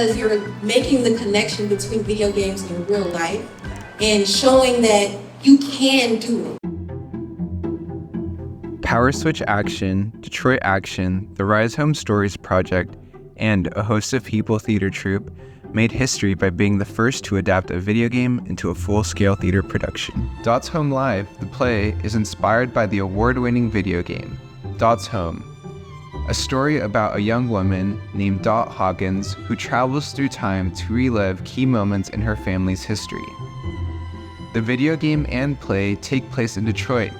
Because you're making the connection between video games and real life and showing that you can do it. Power Switch Action, Detroit Action, the Rise Home Stories Project, and a host of people theater troupe made history by being the first to adapt a video game into a full-scale theater production. Dot's Home Live, the play, is inspired by the award-winning video game, Dot's Home, a story about a young woman named Dot Hawkins who travels through time to relive key moments in her family's history. The video game and play take place in Detroit,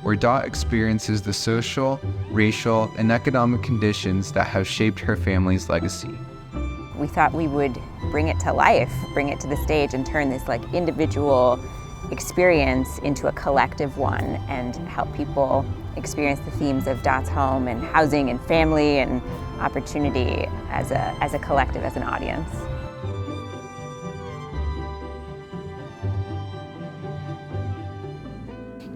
where Dot experiences the social, racial, and economic conditions that have shaped her family's legacy. We thought we would bring it to life, bring it to the stage, and turn this individual experience into a collective one and help people experience the themes of Dot's home and housing and family and opportunity as a collective, as an audience.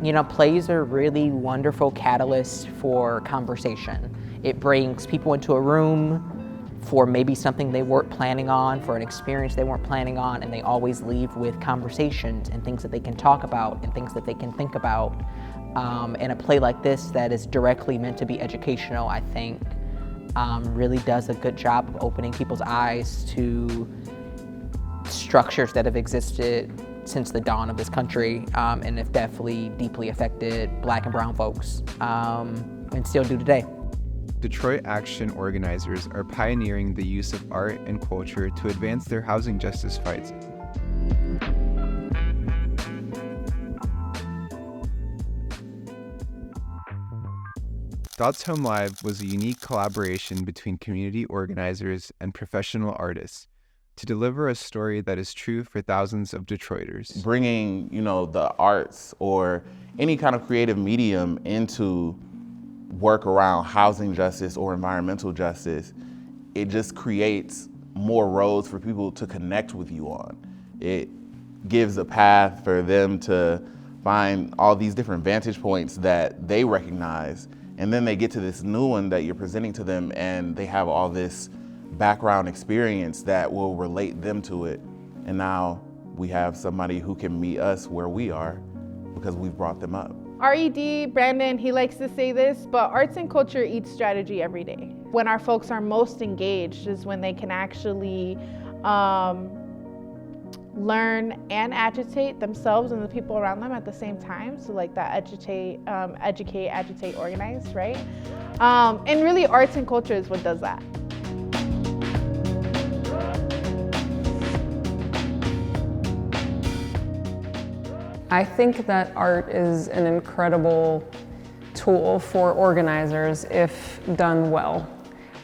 You know, plays are really wonderful catalysts for conversation. It brings people into a room for maybe something they weren't planning on, for an experience they weren't planning on, and they always leave with conversations and things that they can talk about and things that they can think about. And a play like this that is directly meant to be educational, I think, really does a good job of opening people's eyes to structures that have existed since the dawn of this country and have definitely deeply affected Black and brown folks and still do today. Detroit Action organizers are pioneering the use of art and culture to advance their housing justice fights. Dot's Home Live was a unique collaboration between community organizers and professional artists to deliver a story that is true for thousands of Detroiters. Bringing, the arts or any kind of creative medium into work around housing justice or environmental justice, it just creates more roads for people to connect with you on. It gives a path for them to find all these different vantage points that they recognize, and then they get to this new one that you're presenting to them, and they have all this background experience that will relate them to it. And now we have somebody who can meet us where we are because we've brought them up. RED, Brandon, he likes to say this, but arts and culture eats strategy every day. When our folks are most engaged is when they can actually learn and agitate themselves and the people around them at the same time. So that educate, agitate, organize, right? And really arts and culture is what does that. I think that art is an incredible tool for organizers if done well.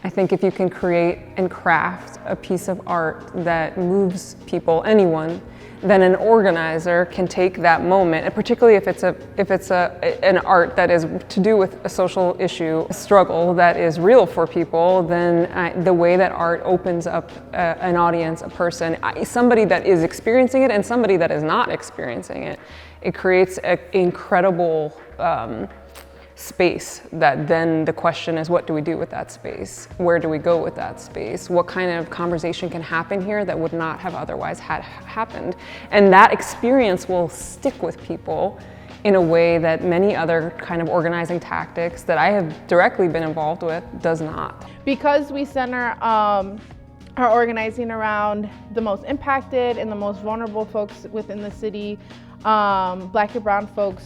I think if you can create and craft a piece of art that moves people, anyone, then an organizer can take that moment, and particularly if it's an art that is to do with a social issue, a struggle that is real for people, then the way that art opens up an audience, a person, somebody that is experiencing it and somebody that is not experiencing it, it creates an incredible space that then the question is, what do we do with that space? Where do we go with that space? What kind of conversation can happen here that would not have otherwise happened? And that experience will stick with people in a way that many other kind of organizing tactics that I have directly been involved with does not. Because we center our organizing around the most impacted and the most vulnerable folks within the city, Black and brown folks,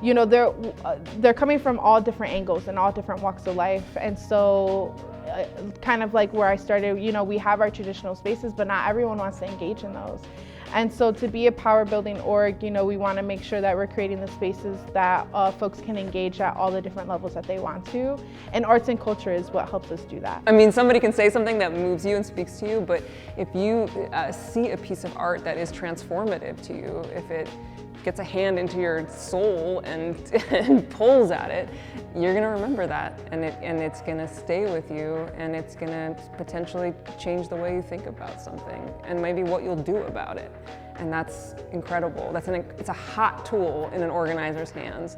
they're coming from all different angles and all different walks of life. And so kind of like where I started, we have our traditional spaces, but not everyone wants to engage in those. And so to be a power building org, we want to make sure that we're creating the spaces that folks can engage at all the different levels that they want to. And arts and culture is what helps us do that. I mean, somebody can say something that moves you and speaks to you, but if you see a piece of art that is transformative to you, if it gets a hand into your soul and pulls at it, you're gonna remember that, and it's gonna stay with you, and it's gonna potentially change the way you think about something, and maybe what you'll do about it. And that's incredible. It's a hot tool in an organizer's hands,